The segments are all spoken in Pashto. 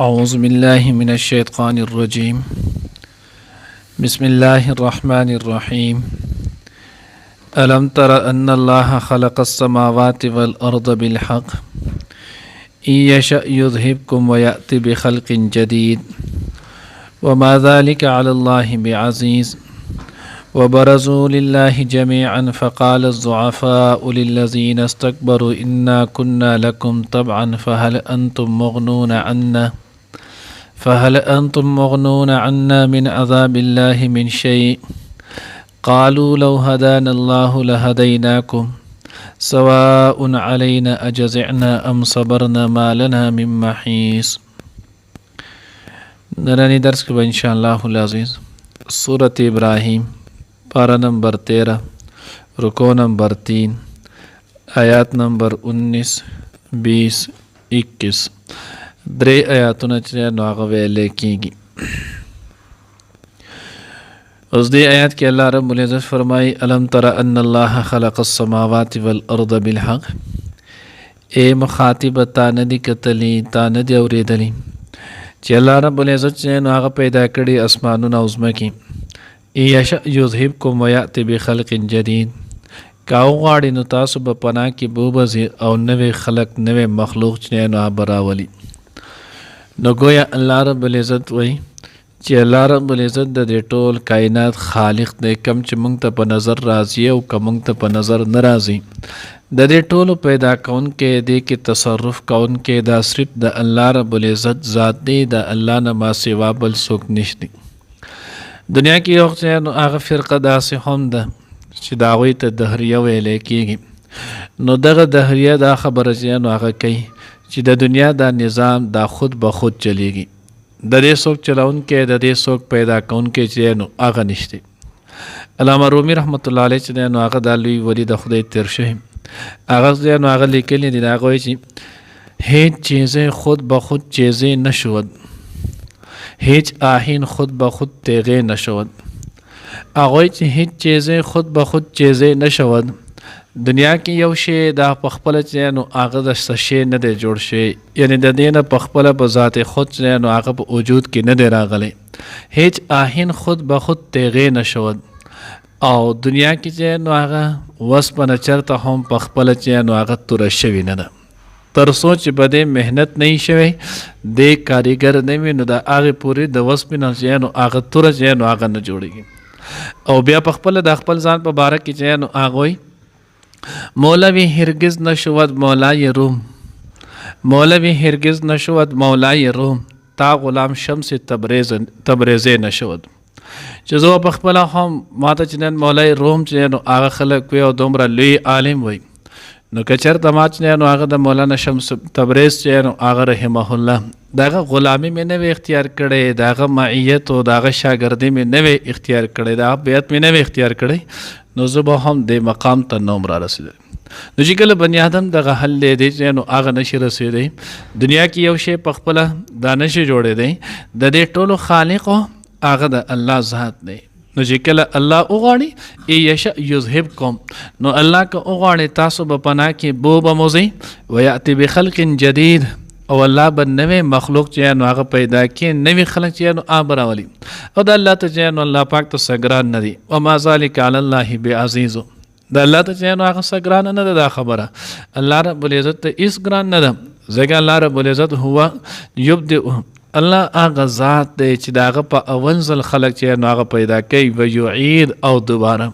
أعوذ بالله من الشيطان الرجيم بسم الله الرحمن الرحيم ألم تر أن الله خلق السماوات والأرض بالحق إن يشأ يذهبكم ويأتي بخلق جديد وما ذلك على الله بعزيز وبرزوا لله جميعا فقال الضعفاء للذين استكبروا إنا كنا لكم تبعا فهل أنتم مغنون عنا من عذاب الله من شيء قالوا لو هدانا الله لهديناكم سواء علينا أجزعنا أم صبرنا ما لنا من محيص. نرانی درس کے ان شاء اللہ العزیز سورۃ ابراہیم پارہ نمبر 13 رکوع نمبر 3 آیات نمبر 19 20 21 درې آیاتونه چې نو هغه ویلې کېږي. اوس دې آیات کې الله رب العزت فرمایي الم تر ان الله خلق السماوات والارض بالحق. اے مخاطب تا نه دي کتلی تا نه دي اورېدلی چې الله رب العزت چې نو هغه پیدا کړي اسمانونه او ځمکې. یشأ یذهبکم ویأتی بخلق جدید. کاو غواړي نو تاسو به پناه کې بوبځي او نوې خلق نوې مخلوق چې نو هغه براولي. نو گویا الله رب العزت وای چې الله رب العزت د دې ټول کائنات خالق دی، کم چې موږ ته په نظر راځي او کم موږ ته په نظر نه راځي. د دې ټولو پیدا کونکې دی کې تصرف کونکې دا صرف د الله رب العزت ذات دی، د الله نه ما سوا بل څوک نشته. دنیا کې یو څه نو هغه فرقه داسې هم ده چې د هغوی ته دهریه ویلی کېږي. نو دغه دهریه دا خبره چې نو هغه کوي چې د دنیا دا نظام دا خود به خود چلیږي، د دې څوک چلونکی د دې څوک پیدا کوونکی چې نو هغه نشته. علامه رومي رحمت الله علیه چې نو هغه دا لوی ولی د خدای تیر شوی هغه نو هغه لیکلی دی، هغه وایي چې هیچ چیزیں خود به خود چیزیں نشود، هیچ آهین خود به خود تیغه نشود. هغه وایي چې هیچ چیزیں خود به خود چیزیں نشود. دنیا کې یو شی دا په خپله چې نو هغه د څه شی نه دی جوړ شوی، یعنې د دې نه په خپله په ذات خود چې نو هغه په وجود کې نه دی راغلی. هیچ آهین خود به خود تیغې نه شود. او دنیا کې چې نو هغه وسپنه چرته هم په خپله چې نو هغه توره شوي نه ده، تر څو چې په دې محنت نه وي شوی دې کاریګر نه وي نو د هغې پورې د وسپنه چې نو هغه توره چې نو هغه نه جوړېږي. او بیا په خپله د خپل ځان په باره کې چې نو هغه وایي مولوی هرگز نشود مولای روم، مولوی هرگز نشود مولای روم، تا غلام شمس تبریزی نشود. چې زه په خپله هم ماته چې نن مولای روم چې نو هغه خلک وي او دومره لوی عالم وي، نو که چېرته ما چې نو هغه د مولانا شمس تبریز چې نو هغه رحمه الله دغه غلامي مې نه وی اختیار کړی، دغه معیت او دغه شاګردي مې نه وی اختیار کړی، دغه بیعت مې نه وی اختیار کړی، نو زه به هم د مقام ته نوم را رسېدلی. نو چې کله بني آدم دغه حل دی چې نو هغه نشي رسېدی، دنیا کې یو شی په خپله دا نشي جوړېدی، د دې ټولو خالق هغه د الله ذات دی. نو چې کله الله وغواړي یشأ یذهبکم، نو الله که وغواړي تاسو به پناه کې بو به موځئ ویأتی بخلق جدید، او الله به نوې مخلوق چې نو هغه پیدا کړي، نوې خلق چې نو هغه راولي. او د الله ته چې نو الله پاک ته څه ګران نه دي. وما ذلک علی الله بعزیز، د الله ته چې نو هغه څه ګران نه ده دا خبره. الله رب العزت ته هېڅ ګران نه ده، ځکه الله رب العزت هو یبدئ، الله هغه ذات دی چې د هغه په اول ځل خلق چې نو هغه پیدا کوي و یعید او دوباره.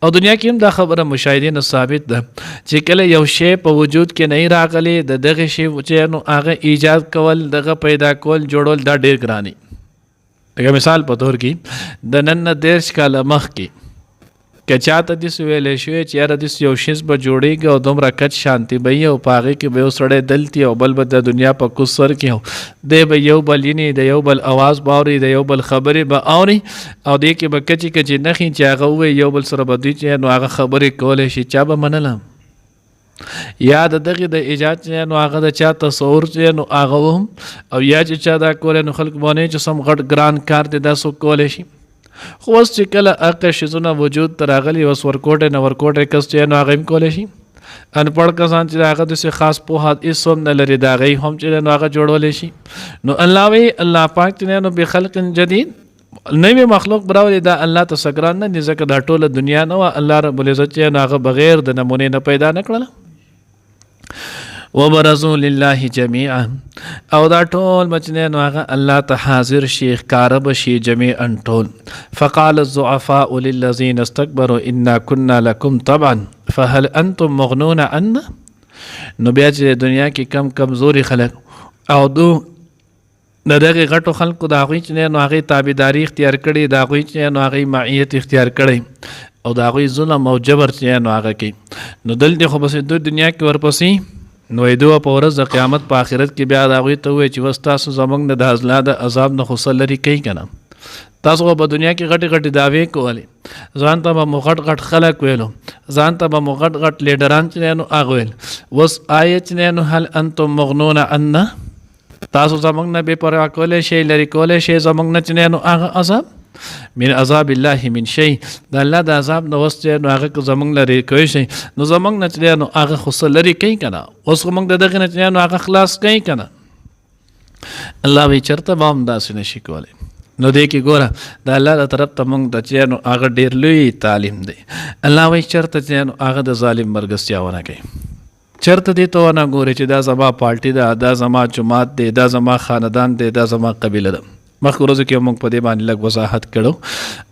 او دنیا کې هم دا خبره مشاهدینو ثابت ده چې کله یو شی په وجود کې نه راغلی د دغه شی چې نو هغه ایجاد کول، دغه پیدا کول، جوړول دا ډېر ګران دي. لکه مثال په طور کې د نن نه 13 کاله مخکې که چاته داسې ویلی شوی چې یاره داسې یو شیز به جوړېږي او دومره کچ شانتي به وي او په هغې کې به یو سړی دلتي او بل به د دنیا په کوز سر کې دی به یو بل یني د یو بل اواز به اوري، د یو بل خبرې به اوري، او دې کې به کچې کچې نښي چې هغه ووایي یو بل سره به دوی چې نو هغه خبرې کولی شي، چا به منله؟ یا د دغې د ایجاد چې نو هغه د چا تصور چې نو هغه هم، او یا چې چا دا کولی نو خلک به ونی چې سم غټ ګران کار دی دا څوک کولی شي. خو اوس چې کله هغه شیزونه وجود ته راغلي اوس ورکوټی نه ورکوټی کس چې نو هغه هم کولی شي. انپړ کسان چې هغه د خاص پوهه هیڅ هم نه لري د هغې هم چې نو هغه جوړولی شي. نو الله وی الله پاک چې نو بخلق جدید نوی مخلوق براولي دا الله ته سګران نه دي ځکه دا ټوله دنیا نه وه الله رب العزت چې نو هغه بغیر د نمونې نه پیدا نه کړله. وبرزوا لله جميعا او دا ټول مچنه نو هغه الله ته حاضر شي ښکاره بشي جميعا ټول. فقال الضعفاء للذين استكبروا انا كنا لكم طبعا فهل انتم مغنون عنا. نو بیا چې دنیا کې کم کمزوري خلک او دو د دغه غټو خلکو د هغوی چې نو هغې تابعداري اختیار کړي د هغوی چې نو هغې معیت اختیار کړی او د هغوی ظلم او جبر چې نو هغه کوي. نو دلته خو بس د دنیا کې ورپسې نو ایدو په ورځ د قیامت په آخرت کې بیا د هغوی ته ووایي چې بس تاسو زموږ نه د ازلا د عذاب نه خو څه لرې کوي که نه. تاسو به په دنیا کې غټې غټې دعوې کولې ځان ته به مو غټ غټ خلک ویلو ځان ته به مو غټ غټ لیډران چې نو هغه ویل اوس آیه چې نو هل انتم مغنون عنا تاسو زموږ نه بې پروا کولی شئ لرې کولی شئ زموږ نه چې نو هغه عذاب من عذاب الله من شي د الله د عذاب نه اوس چې نو هغه که زموږ لرې کوی شئ نو زموږ نه چې نو هغه خو څه لرې کوي که نه اوس خو موږ د دغې نه چې نو هغه خلاص کوي که نه. الله وایي چېرته به هم داسې نشي کولی. نو دی کې ګوره د الله د طرف ته موږ د چې نو هغه ډېر لوی تعلیم دی. الله وایي چېرته چې نو هغه د ظالم مرګستیا ونه کوي چېرته دې ته ونه ګوري چې دا زما پارټي ده دا زما جماعت دی دا زما خاندان دی دا زما قبیله ده. مخکې ورځو کې موږ په دې باندې لږ وضاحت کړو.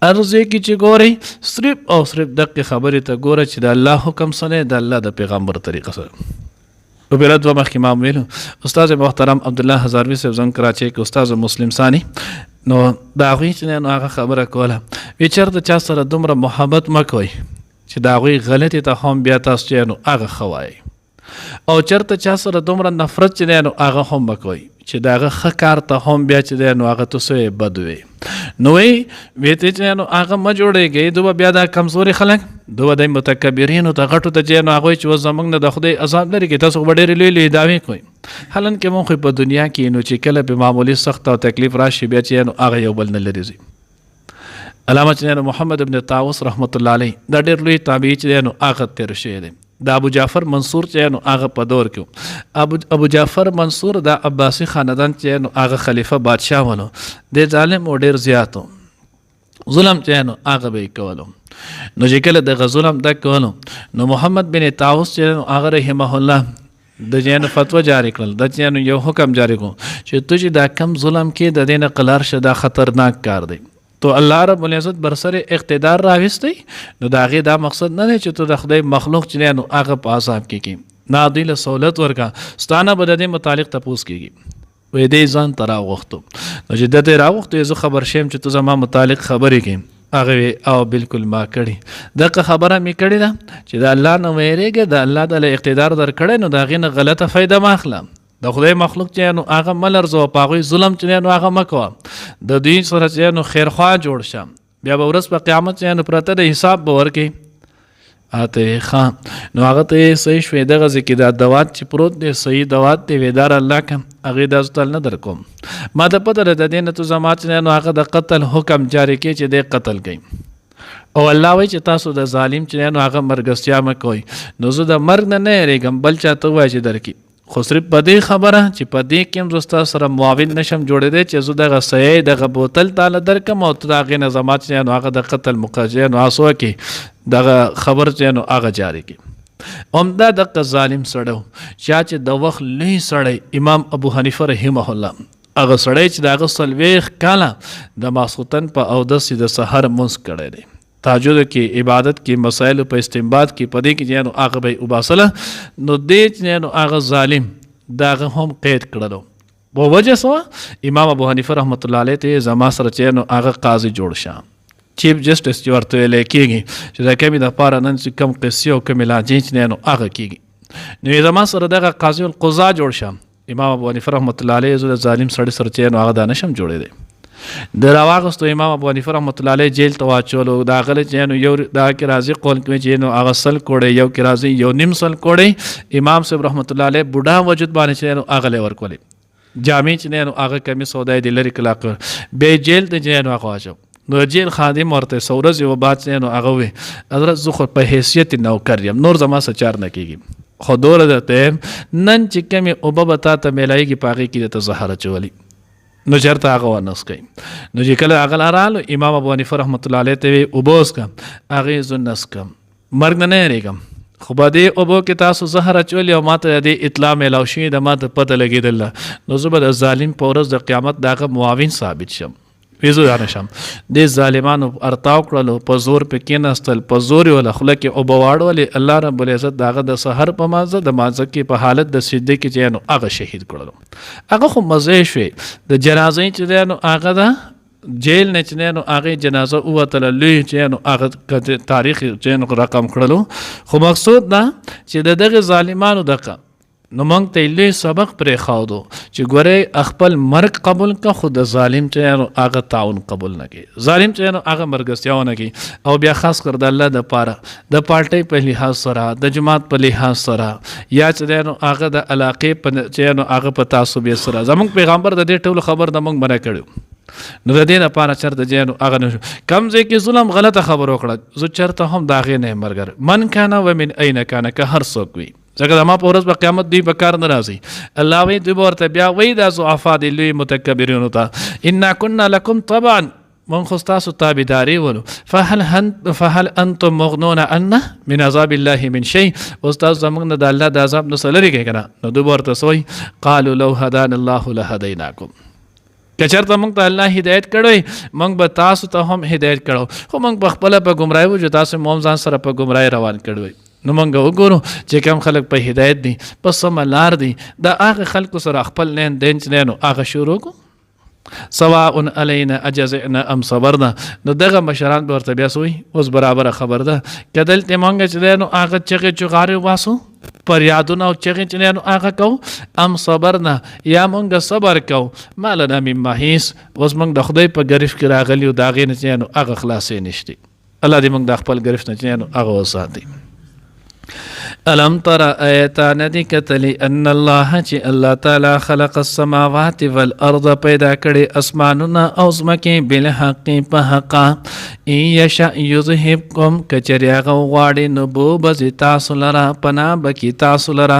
هر ځای کې چې ګورئ صرف او صرف دقې خبرې ته ګوره چې د الله حکم څه دی د الله د پیغمبر طریقه سره. په بېله دوه مخکې ما ویلو استاد محترم عبدالله هزاروي صاحب زموږ کراچۍ کې استاد مسلم ثاني نو د هغوی چې نو هغه خبره کوله وی چېرته چا سره دومره محبت مه کوئ چې د هغوی غلطې ته هم بیا تاسو چې نو هغه ښه وایئ او چېرته چا سره دومره نفرت چې دی نو هغه هم مه کوئ چې د هغه ښه کار ته هم بیا چې دی نو هغه ته څه بد وي. نو وی ته چې نو هغه مه جوړېږئ دوی به بیا دا کمزوري خلک دوی به د متکبرینو ته غټو ته چې نو هغوی چې اوس زموږ نه د خدای عذاب لري کې تاسو خو به ډېرې لوی لوی دعوې کوئ حالانکې موږ خو په دنیا کې نو چې کله په معمولي سخت او تکلیف راشي بیا چې نو هغه یو بل نه لرې ځي. علامه چې نو محمد ابن طاووس رحمت الله علیه دا ډېر لوی تابعي چې دی نو هغه تېر شوی دی. د ابو جعفر منصور چې نو هغه په دور کې ابو جعفر منصور د عباسي خاندان چې نو هغه خلیفه بادشاه ولو د ظالم او ډېر زیات ظلم چې نو هغه به یې کولو. نو چې کله دغه ظلم دا کولو نو محمد بن طاووس چې نو هغه رحمه الله د جن فتوا جاری کړل د چې نو یو حکم جاری کړ چې ته چې دا کم ظلم کې د دې نه قلار شه دا خطرناک کار دی تو الله رب العزت برسر اقتدار راوستی نو د هغې دا مقصد نه دی چې تو د خدای مخلوق چې دی نو هغه په عذاب کې کړي نه دوی له سہولت ورکا ستانه به د دې متعلق تپوس کېږي وایي دی ځان ته راوغوښتو نو چې د دې راوغوښتو زه خبر شیم چې تو زما متعلق خبرې کوي هغه او بالکل ما کړي دغه خبره مې کړې ده چې د الله نه ویرېږه د الله د اقتدار درکړی نو د هغې نه غلطه فایده مه اخله د خدای مخلوق چې نو هغه مه لرزوه په هغوی ظلم چې نو هغه مه کوه د دوی سره چې نو خیرخوا جوړ شه بیا به ورځ په قیامت چې نو پرته د حساب به ورکړي اته ښه نو هغه ته صحیح شوې دغه ځای کې دا دوات چې پروت دی صحیح دوات دی ویدار الله کم هغې دا زه تل نه در کوم ما ته پته ده د دې نه تو زما چې نو هغه د قتل حکم جاری کړي چې دی قتل کوي او الله وایي چې تاسو د ظالم چې نو هغه مرګستیا مه کوئ نو زه د مرګ نه نه یېرېږم بل چا ته ووایه چې درکړي خو صرف په دې خبره چې په دې کې هم زه ستا سره معاون نشم جوړېدی چې زه دغه صحیح دغه بوتل تاله درکړم او ته د هغې نه زما چې نو هغه د قتل مقاضیه نو هڅه وکړي دغه خبر چې نو هغه جاري کړي. همدا دغه ظالم سړی چا چې د وخت لوی سړی امام ابو حنیفه رحمه الله هغه سړی چې د هغه 40 کاله د ماسخوتن په اودس د سحر مونځ کړی دی تهجد کې عبادت کې مسائل په استنباط کې پدې کې چې نو هغه به وباسله نو دې چې نو هغه ظالم دا هغه هم قید کړلو په وجه سوا امام ابو حنیفه رحمت الله علیه ته زما سره چې نو هغه قاضي جوړ شه چیف جسټس چې ورته ویلی کېږي چې د کمې دپاره نن چې کم قصې او کمې لهجې چې نو هغه کېږي نو زما سره دغه قاضي القضا جوړ شه امام ابو حنیفه رحمت الله علیه زه د ظالم سړي سره چې نو هغه دا نشم جوړېدی د راواغستو امام ابو حنیفه رحمت الله علیه جیل ته واچولو د هغه چې نو یو دا کې راځي قول کوي چې نو هغه سل کوړی یو کې راځي یو نیم سل کوړی امام صاحب رحمت الله علیه بوډا وجود باندې چې نو هغه له ورکولې جامع چې نو هغه کمی سودای دی لري کلاک به جیل ته چې نو هغه واچو نو جیل خادم ورته سورز یو بات چې نو هغه وي حضرت زه خو په حیثیت نوکر یم نور زما سچار نه کیږي خو دوره درته نن چې کومې اوبه به تا ته میلایږي په هغې کې درته زهر اچولي نو چېرته هغه ونس کوي نو چې کله هغه رالو امام ابو حنیفه رحمت الله علیه ته وی اوبه وڅښم هغې زه نس کم مرګ نه نه یېرېږم خو په دې اوبو کې تاسو زهر اچولي او ما ته د دې اطلاع میلاو شوې ده ما ته پته لګېدله نو زه به د ظالم په ورځ د قیامت د هغه معاون ثابت شم ویزو یا نشم دې ظالمانو ارتاو کړلو په زور په کېناستل په زور یې وله خوله کې اوبه واړولې الله رب العزت د هغه د سحر په مازه د مازه کې په حالت د سجدې کې چې نو هغه شهید کړلو هغه خو مزې شوې د جنازې چې دی نو هغه د جیل نه چې نو هغې جنازه ووتله لوی چې نو هغه تاریخ چې نو رقم کړلو خو مقصود دا چې د دغه ظالمانو دغه نو موږ ته لوی سبق پرې ښودو چې ګورئ خپل مرګ قبول که خو د ظالم چې نو هغه تعاون قبول نه کړي ظالم چې نو هغه مرګستیا ونه کړي او بیا خاص کر د الله دپاره د پارټۍ په لحاظ سره د جماعت په لحاظ سره یا چې نو هغه د علاقې په چې نو هغه په تعصب سره زموږ پیغمبر د دې ټولو خبر د موږ منع کړو نو د دې لپاره چېرته جینو هغه نه شو کم ځای کې ظلم غلطه خبر وکړه زه چېرته هم د هغې نه یم مرګر من کانه ومن این کانه که هر څوک وي ځکه زما په ورځ په قیامت دوی به کار نه راځي الله وایي دوی به ورته بیا وایي دا ضعفا دي لوی متکبرینو ته انا کنا لکم طبعا من خو ستاسو تابعداري ولو فهل انتم مغنون عنا من عذاب الله من شيء اوس تاسو زموږ نه د الله د عذاب نه څه لرې کوئ که نه نو دوی به ورته څه وایي قالوا لو هدانا الله لهدیناکم که چېرته موږ ته الله هدایت کړی موږ به تاسو ته هم هدایت کړو خو موږ په خپله په ګمراهي وو چې تاسو مو هم ځان سره په ګمراهي روان کړی نو موږ وګورو چې کوم خلک په هدایت دي په سمه لار دي د هغه خلکو سره خپل لین دین چې نو هغه شروع کړو سواء علینا اجزعنا ام صبرنا نو دغه مشران به ورته بیا څه وایي اوس برابره خبر ده که دلته موږ چې دی نو هغه چغې چغارې وباسو فریادونه او چغې چې نو هغه کوو ام صبرنا یا موږ صبر کوو ما لنا من محیص اوس موږ د خدای په ګرفت کې راغلي یو د هغې نه چې نو هغه خلاصې نشتي الله دې موږ د خپل ګرفت نه چې نو هغه وساتي الم تر ایتا ندی کتلی ان الله چې الله تعالی خلق السماوات والارض پیدا کړي اسمانونه او ځمکې بالحق په حق ان یشاء یذهبکم کچری هغه غواړي نو بوبز تاسو لره پناه بکي تاسو لره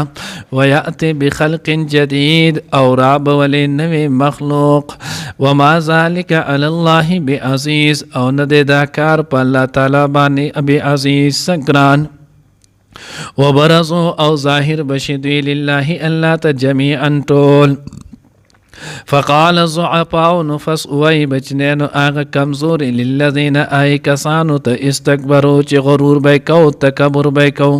ویأتی بخلق جدید او راب ولی نوی مخلوق وما ذلك علی الله بعزیز او ندی دا کار په الله تعالی باندې بعزیز سګران وبرزوا او ظاهر بشدوی لله الله ته جميعا ټول فقال الضعفاء نفس وی بچنینو آغا کمزور للذین آئی کسانو تا استکبرو چی غرور بیکو تکبر بیکو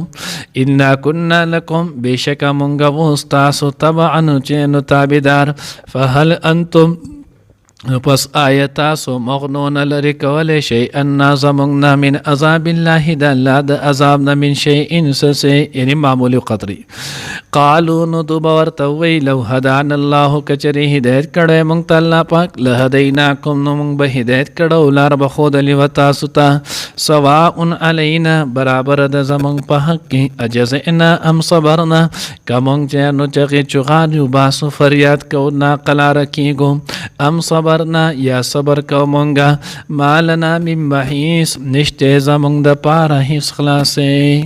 انا کننا لکم بیشکا منگا وستاسو تبعنو چینو تابدار فهل انتم پس آیتاسو مغنون لری کولی شیئن زمونگنا من عذاب اللہ دا اللہ دا عذابنا من شیئن سسے یعنی معمولی قطری قالو نو دوبورتوی لو هدان اللہ کچری ہدایت کڑے منگتا اللہ پاک لہدیناکم نو منگ با ہدایت کڑو لار بخود لیو تاسو تا سواء علینا برابر دا زمونگ پا حق کی اجزئنا ام صبرنا کمونگ جانو چغی چغانیو باسو فریاد کو ناقلا رکی گو ام صبرنا یا صبر کو مونگا مالنا من محیص نشتے زمونگ دا پارا حس خلاصے